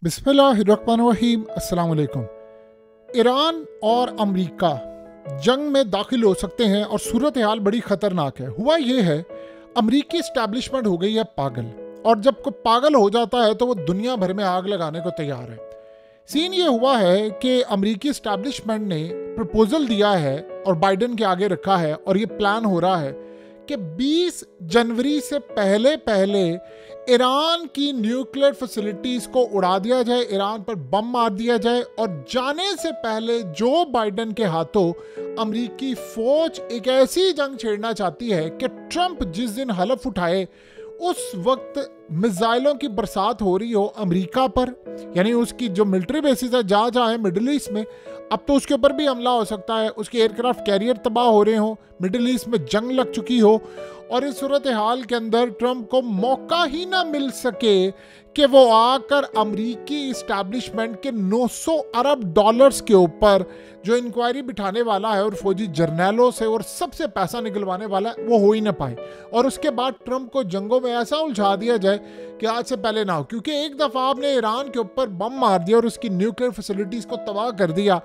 बिस्मिल्लाहिर्रहमानिर्रहीम। अस्सलाम वालेकुम। ईरान और अमेरिका जंग में दाखिल हो सकते हैं और सूरत हाल बड़ी ख़तरनाक है। हुआ ये है, अमेरिकी इस्टेब्लिशमेंट हो गई है पागल, और जब कोई पागल हो जाता है तो वो दुनिया भर में आग लगाने को तैयार है। सीन ये हुआ है कि अमेरिकी इस्टेब्लिशमेंट ने प्रपोजल दिया है और बाइडन के आगे रखा है, और ये प्लान हो रहा है कि 20 जनवरी से पहले पहले ईरान की न्यूक्लियर फैसिलिटीज को उड़ा दिया जाए, ईरान पर बम मार दिया जाए, और जाने से पहले जो बाइडन के हाथों अमेरिकी फौज एक ऐसी जंग छेड़ना चाहती है कि ट्रंप जिस दिन हलफ उठाए उस वक्त मिसाइलों की बरसात हो रही हो अमेरिका पर, यानी उसकी जो मिलिट्री बेसिस है जहाँ जहाँ है मिडिल ईस्ट में, अब तो उसके ऊपर भी हमला हो सकता है। उसके एयरक्राफ्ट कैरियर तबाह हो रहे हो, मिडिल ईस्ट में जंग लग चुकी हो, और इस सूरत हाल के अंदर ट्रंप को मौका ही ना मिल सके कि वो आकर अमेरिकी इस्टेब्लिशमेंट के 900 अरब डॉलर्स के ऊपर जो इंक्वायरी बिठाने वाला है और फौजी जर्नैलों से और सबसे पैसा निकलवाने वाला है, वो हो ही ना पाए। और उसके बाद ट्रंप को जंगों में ऐसा उलझा दिया जाए कि आज से पहले ना हो, क्योंकि एक दफ़ा आपने ईरान के ऊपर बम मार दिया और उसकी न्यूक्लियर फैसिलिटीज़ को तबाह कर दिया,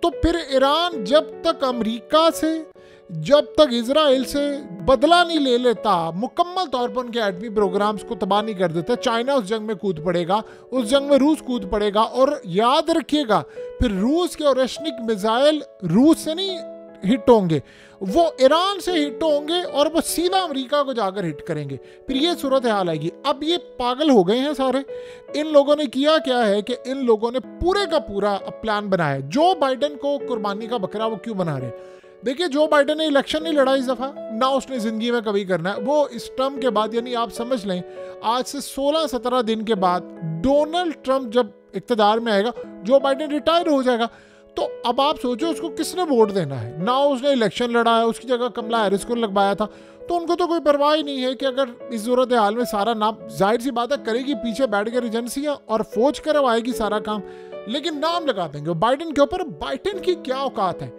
तो फिर ईरान जब तक अमेरिका से, जब तक इजराइल से बदला नहीं ले लेता, मुकम्मल तौर पर उनके एटमी प्रोग्राम्स को तबाह नहीं कर देता, चाइना उस जंग में कूद पड़ेगा, उस जंग में रूस कूद पड़ेगा। और याद रखिएगा, फिर रूस के ओरेशनिक मिसाइल रूस से नहीं हिट होंगे, वो ईरान से हिट होंगे और वो सीधा अमेरिका को जाकर हिट करेंगे। फिर ये सूरत हाल आएगी। अब ये पागल हो गए हैं सारे। इन लोगों ने किया क्या है कि इन लोगों ने पूरे का पूरा प्लान बनाया है। जो बाइडन को कुर्बानी का बकरा वो क्यों बना रहे हैं? देखिए, जो बाइडन ने इलेक्शन नहीं लड़ा इस दफ़ा, ना उसने ज़िंदगी में कभी करना है। वो इस टर्म के बाद, यानी आप समझ लें आज से 16-17 दिन के बाद डोनाल्ड ट्रंप जब इक़्तिदार में आएगा, जो बाइडन रिटायर हो जाएगा। तो अब आप सोचो उसको किसने वोट देना है? ना उसने इलेक्शन लड़ा है, उसकी जगह कमला हैरिस को लगवाया था। तो उनको तो कोई परवाह ही नहीं है कि अगर इस सूरत हाल में सारा नाम, जाहिर सी बात है करेगी पीछे बैठ कर एजेंसियाँ और फौज करवाएगी सारा काम, लेकिन नाम लगा देंगे बाइडन के ऊपर। बाइडन की क्या औकात है?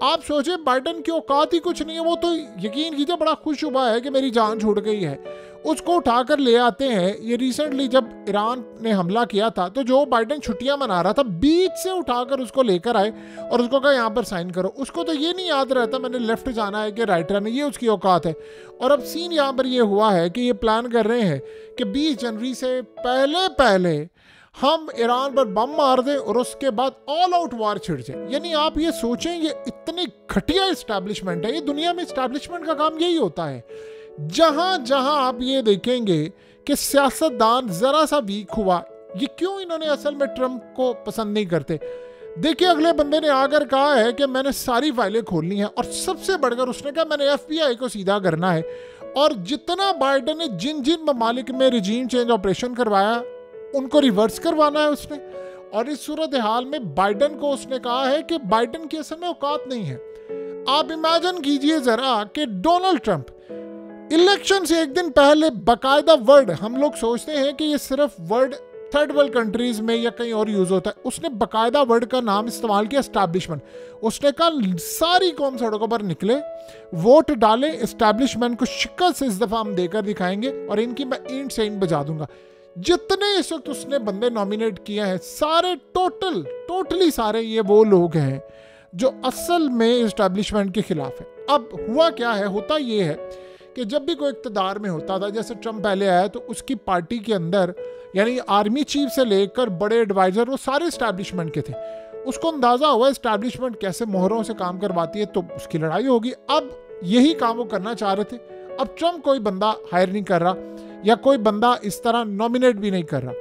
आप सोचे, बाइडन की औकात ही कुछ नहीं है। वो तो यकीन कीजिए बड़ा खुश हुआ है कि मेरी जान छूट गई है। उसको उठाकर ले आते हैं। ये रिसेंटली जब ईरान ने हमला किया था तो जो बाइडन छुट्टियां मना रहा था, बीच से उठाकर उसको लेकर आए और उसको कहा यहाँ पर साइन करो। उसको तो ये नहीं याद रहता मैंने लेफ्ट जाना है कि राइट जाना है, ये उसकी औकात है। और अब सीन यहाँ पर ये हुआ है कि ये प्लान कर रहे हैं कि 20 जनवरी से पहले पहले हम ईरान पर बम मार दें और उसके बाद ऑल आउट वार छिड़ जाए। यानी आप ये सोचें, ये इतनी घटिया इस्टेब्लिशमेंट है। ये दुनिया में इस्टेब्लिशमेंट का काम यही होता है। जहां जहां आप ये देखेंगे कि सियासतदान जरा सा वीक हुआ, ये क्यों इन्होंने असल में ट्रंप को पसंद नहीं करते। देखिए, अगले बंदे ने आकर कहा है कि मैंने सारी फाइलें खोलनी है, और सबसे बढ़कर उसने कहा मैंने FBI को सीधा करना है। और जितना बाइडन ने जिन जिन ममालिक में रिजीम चेंज ऑपरेशन करवाया उनको रिवर्स करवाना है उसने। और इस सूरत हाल में बाइडन को उसने कहा है कि बाइडन की असल में औकात नहीं है। आप इमेजिन कीजिए जरा कि डोनाल्ड ट्रंप इलेक्शन से एक दिन पहले बाकायदा वर्ड, हम लोग सोचते हैं कि ये सिर्फ वर्ड थर्ड वर्ल्ड कंट्रीज में या कहीं और यूज होता है, उसने बाकायदा वर्ड का नाम इस्तेमाल किया, एस्टैब्लिशमेंट। उसने कहा सारी कौम सड़कों पर निकले, वोट डालें, एस्टैब्लिशमेंट को शिकस्त इस दफा हम देकर दिखाएंगे और इनकी मैं ईंट से ईंट बजा दूंगा। जितने इस वक्त उसने बंदे नॉमिनेट किए हैं सारे टोटली सारे ये वो लोग हैं जो असल में इस्टेब्लिशमेंट के खिलाफ है। अब हुआ क्या है, होता ये है कि जब भी कोई इक़्तिदार में होता था, जैसे ट्रंप पहले आया, तो उसकी पार्टी के अंदर यानी आर्मी चीफ से लेकर बड़े एडवाइजर वो सारे इस्टेब्लिशमेंट के थे। उसको अंदाज़ा हुआ इस्टेब्लिशमेंट कैसे मोहरों से काम करवाती है, तो उसकी लड़ाई होगी। अब यही काम वो करना चाह रहे थे। अब ट्रंप कोई बंदा हायर नहीं कर रहा या कोई बंदा इस तरह नॉमिनेट भी नहीं कर रहा।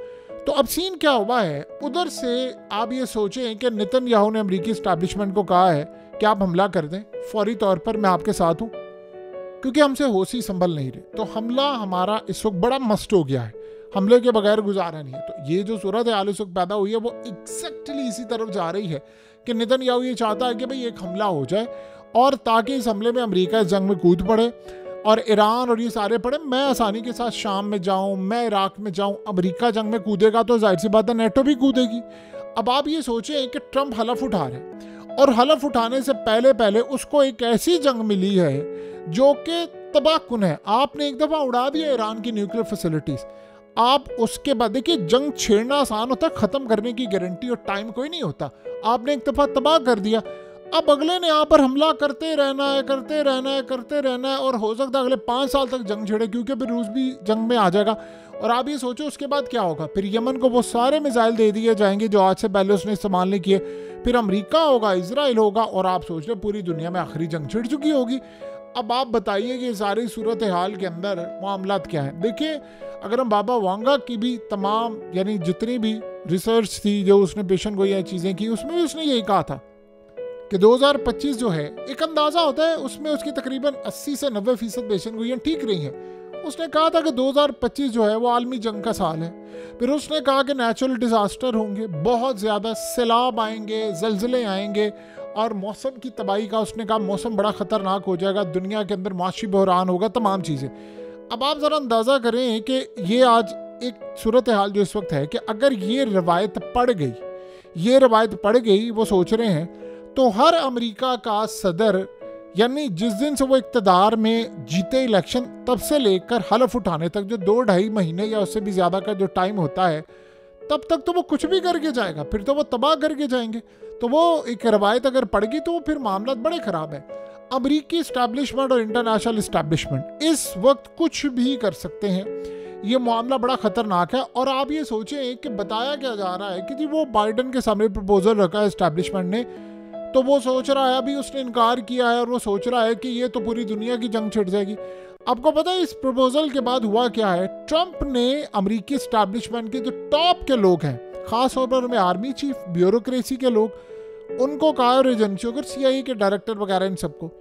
तो अब सीन क्या हुआ है, उधर से आप ये सोचें कि नेतन्याहू ने अमेरिकी इस्टेब्लिशमेंट को कहा है कि आप हमला कर दें फौरी तौर पर, मैं आपके साथ हूँ, क्योंकि हमसे होश ही संभल नहीं रहे। तो हमला हमारा इस वक्त बड़ा मस्ट हो गया है, हमले के बगैर गुजारा नहीं है। तो ये जो सूरत हाल इस वक्त पैदा हुई है वो एग्जैक्टली इसी तरफ जा रही है कि नेतन्याहू ये चाहता है कि भाई एक हमला हो जाए, और ताकि इस हमले में अमेरिका इस जंग में कूद पड़े और ईरान और ये सारे पड़े, मैं आसानी के साथ शाम में जाऊं, मैं इराक में जाऊं। अमेरिका जंग में कूदेगा तो जाहिर सी बात है नेटो भी कूदेगी। अब आप ये सोचें कि ट्रंप हलफ उठा रहे हैं, और हलफ उठाने से पहले पहले उसको एक ऐसी जंग मिली है जो कि तबाहकुन है। आपने एक दफ़ा उड़ा दिया ईरान की न्यूक्लियर फैसिलिटीज़, आप उसके बाद देखिए, जंग छेड़ना आसान होता है, ख़त्म करने की गारंटी और टाइम कोई नहीं होता। आपने एक दफ़ा तबाह कर दिया, अब अगले ने यहाँ पर हमला करते रहना है, करते रहना है, करते रहना है, और हो सकता है अगले 5 साल तक जंग छेड़े, क्योंकि फिर रूस भी जंग में आ जाएगा। और आप ये सोचो उसके बाद क्या होगा। फिर यमन को वो सारे मिसाइल दे दिए जाएंगे जो आज से पहले उसने इस्तेमाल नहीं किए। फिर अमेरिका होगा, इजराइल होगा, और आप सोच रहे पूरी दुनिया में आखिरी जंग छिड़ चुकी होगी। अब आप बताइए कि सारी सूरत हाल के अंदर मामलात क्या है। देखिए, अगर हम बाबा वांगा की भी तमाम यानी जितनी भी रिसर्च थी जो उसने पेशन को यह चीज़ें की, उसमें भी उसने यही कहा था कि 2025 जो है, एक अंदाज़ा होता है, उसमें उसकी तकरीबन 80 से 90% पेशन गोइयाँ ठीक रही हैं। उसने कहा था कि 2025 जो है वो आलमी जंग का साल है। फिर उसने कहा कि नेचुरल डिज़ास्टर होंगे, बहुत ज़्यादा सैलाब आएंगे, जलजले आएंगे, और मौसम की तबाही का उसने कहा मौसम बड़ा ख़तरनाक हो जाएगा, दुनिया के अंदर माशी बहरान होगा, तमाम चीज़ें। अब आप ज़रा अंदाज़ा करें कि ये आज एक सूरत हाल जो इस वक्त है कि अगर ये रवायत पड़ गई, वो सोच रहे हैं, तो हर अमेरिका का सदर यानी जिस दिन से वो इक़्तिदार में जीते इलेक्शन, तब से लेकर हलफ उठाने तक जो 2-2.5 महीने या उससे भी ज़्यादा का जो टाइम होता है, तब तक तो वो कुछ भी करके जाएगा, फिर तो वो तबाह करके जाएंगे। तो वो एक रवायत अगर पड़ गई तो फिर मामला बड़े ख़राब है। अमरीकी इस्टेब्लिशमेंट और इंटरनेशनल इस्टेब्लिशमेंट इस वक्त कुछ भी कर सकते हैं। ये मामला बड़ा ख़तरनाक है। और आप ये सोचें कि बताया क्या जा रहा है कि जी वो बाइडन के सामने प्रपोजल रखा है इस्टेब्लिशमेंट ने, तो वो सोच रहा है, अभी उसने इनकार किया है और वो सोच रहा है कि ये तो पूरी दुनिया की जंग छिड़ जाएगी। आपको पता है इस प्रपोजल के बाद हुआ क्या है? ट्रंप ने अमेरिकी एस्टैब्लिशमेंट के जो टॉप के लोग हैं, खास तौर पर आर्मी चीफ, ब्यूरोक्रेसी के लोग, उनको कहा, और एजेंसियों को, CIA के डायरेक्टर वगैरह, इन सबको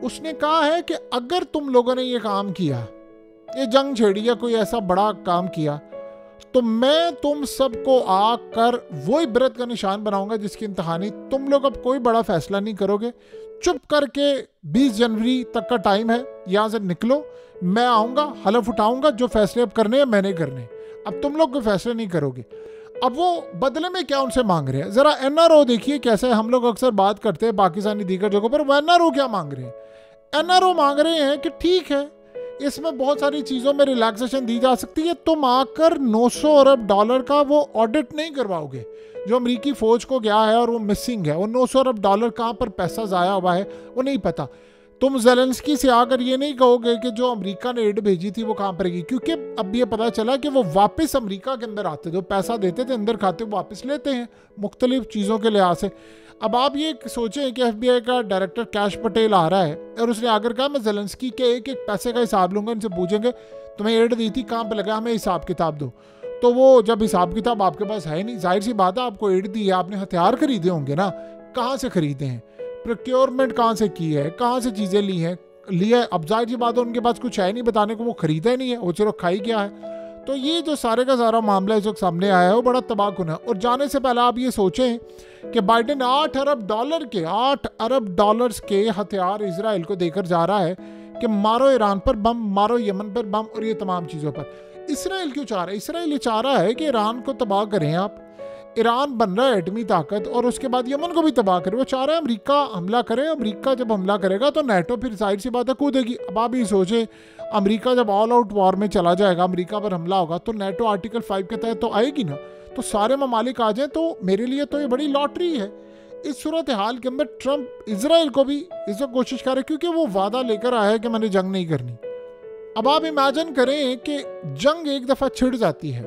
उसने कहा है कि अगर तुम लोगों ने ये काम किया, ये जंग छेड़ी या कोई ऐसा बड़ा काम किया, तो मैं तुम सबको आकर वो इबरत का निशान बनाऊंगा जिसकी इंतहानी तुम लोग अब कोई बड़ा फैसला नहीं करोगे, चुप करके 20 जनवरी तक का टाइम है, यहाँ से निकलो, मैं आऊँगा, हलफ उठाऊंगा, जो फैसले अब करने हैं मैंने करने, अब तुम लोग कोई फैसले नहीं करोगे। अब वो बदले में क्या उनसे मांग रहे हैं? ज़रा NRO देखिए कैसे, हम लोग अक्सर बात करते हैं पाकिस्तानी दीगर जगहों पर, वो NRO क्या मांग रहे हैं? NRO मांग रहे हैं कि ठीक है, इसमें बहुत सारी चीज़ों में रिलैक्सेशन दी जा सकती है, तुम आकर 900 अरब डॉलर का वो ऑडिट नहीं करवाओगे जो अमेरिकी फ़ौज को गया है और वो मिसिंग है। वो 900 अरब डॉलर कहाँ पर पैसा ज़ाया हुआ है वो नहीं पता। तुम ज़ेलेंस्की से आकर ये नहीं कहोगे कि जो अमेरिका ने एड भेजी थी वो कहाँ पर गई, क्योंकि अब ये पता चला कि वो वापस अमेरिका के अंदर आते, जो पैसा देते थे अंदर खाते, वो वापस लेते हैं मुख्तलिफ चीज़ों के लिहाज से। अब आप ये सोचें कि FBI का डायरेक्टर कैश पटेल आ रहा है और उसने आकर कहा मैं ज़ेलेंस्की के एक एक पैसे का हिसाब लूँगा, इनसे पूछेंगे तुम्हें एड दी थी, कहाँ पर लगा, हमें हिसाब किताब दो। तो वो जब हिसाब किताब आपके पास है नहीं, जाहिर सी बात है आपको एड दी है, आपने हथियार खरीदे होंगे ना, कहाँ से खरीदे हैं, प्रोक्योरमेंट कहाँ से की है, कहाँ से चीज़ें ली हैं, लिया। अब जाहिर सी बात है उनके पास कुछ है नहीं बताने को, वो खरीदा ही नहीं है, वो सिर्फ खाई क्या है। तो ये जो सारे का सारा मामला इस वक्त सामने आया है वो बड़ा तबाहकुन है। और जाने से पहले आप ये सोचें कि बाइडेन 8 अरब डॉलर के हथियार इजराइल को देकर जा रहा है कि मारो ईरान पर बम, मारो यमन पर बम, और ये तमाम चीज़ों पर। इसराइल क्यों चाह रहा है? इसराइल ये चाह रहा है कि ईरान को तबाह करें आप, ईरान बन रहा है एटमी ताकत, और उसके बाद यमन को भी तबाह करे। वो चाह रहा है अमेरिका हमला करे, अमेरिका जब हमला करेगा तो नेटो फिर जाहिर सी बात है कूदेगी। अब आप ही सोचे, अमेरिका जब ऑल आउट वॉर में चला जाएगा, अमेरिका पर हमला होगा, तो नेटो आर्टिकल 5 के तहत तो आएगी ना, तो सारे ममालिक आ जाएं, तो मेरे लिए तो ये बड़ी लॉटरी है। इस सूरत हाल के अंदर ट्रंप इसराइल को भी इस वक्त कोशिश कर रहे, क्योंकि वो वादा लेकर आया है कि मैंने जंग नहीं करनी। अब आप इमेजिन करें कि जंग एक दफ़ा छिड़ जाती है,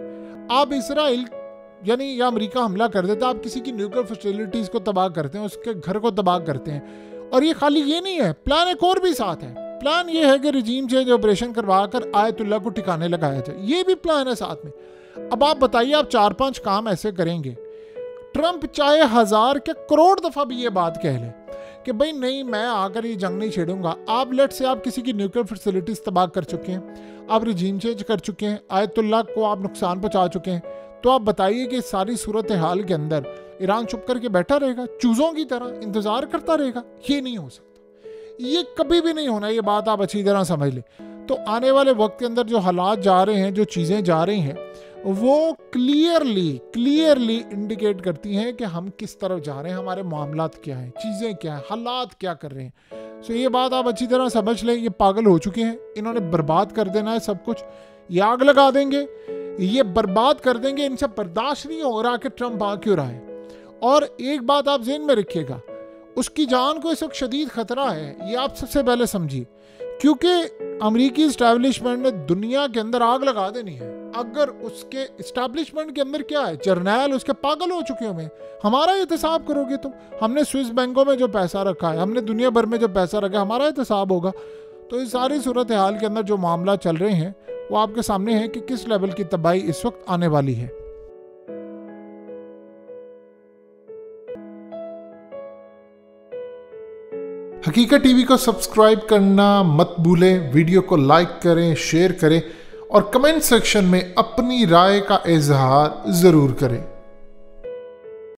आप इसराइल यानी या अमेरिका हमला कर देता, आप किसी की न्यूक्लियर फैसिलिटीज़ को तबाह करते हैं, उसके घर को तबाह करते हैं। और ये खाली ये नहीं है, प्लान एक और भी साथ है। प्लान ये है कि रजीम चेंज ऑपरेशन करवा कर आयतुल्लाह को ठिकाने लगाया जाए, ये भी प्लान है साथ में। अब आप बताइए, आप 4-5 काम ऐसे करेंगे, ट्रंप चाहे 1000 के करोड़ दफ़ा भी ये बात कह ले कि भाई नहीं मैं आकर ये जंग नहीं छेड़ूंगा। आप लेट से आप किसी की न्यूक्लियर फैसिलिटीज़ तबाह कर चुके हैं, आप रजीम चेंज कर चुके हैं, आयतुल्लाह को आप नुकसान पहुँचा चुके हैं, तो आप बताइए कि सारी सूरत हाल के अंदर ईरान चुप करके बैठा रहेगा, चूज़ों की तरह इंतज़ार करता रहेगा? ये नहीं हो सकता, ये कभी भी नहीं होना, ये बात आप अच्छी तरह समझ लें। तो आने वाले वक्त के अंदर जो हालात जा रहे हैं, जो चीज़ें जा रही हैं, वो क्लियरली इंडिकेट करती हैं कि हम किस तरफ जा रहे हैं, हमारे मामलात क्या हैं, चीज़ें क्या हैं, हालात क्या कर रहे हैं। सो ये बात आप अच्छी तरह समझ लें, ये पागल हो चुके हैं, इन्होंने बर्बाद कर देना है सब कुछ, ये आग लगा देंगे, ये बर्बाद कर देंगे, इनसे बर्दाश्त नहीं हो रहा कि ट्रंप आ क्यों रहा है। और एक बात आप ज़हन में रखिएगा, उसकी जान को इस वक्त शदीद खतरा है, ये आप सबसे पहले समझिए, क्योंकि अमेरिकी इस्टेब्लिशमेंट ने दुनिया के अंदर आग लगा देनी है। अगर उसके इस्टेब्लिशमेंट के अंदर क्या है, जर्नैल उसके पागल हो चुके हैं। हमारा एहतसाब करोगे तुम, हमने स्विस बैंकों में जो पैसा रखा है, हमने दुनिया भर में जो पैसा रखा है, हमारा एहतसाब होगा। तो इस सारी सूरत हाल के अंदर जो मामला चल रहे हैं वो आपके सामने है कि किस लेवल की तबाही इस वक्त आने वाली है। हकीकत टीवी को सब्सक्राइब करना मत भूलें, वीडियो को लाइक करें, शेयर करें और कमेंट सेक्शन में अपनी राय का इजहार ज़रूर करें।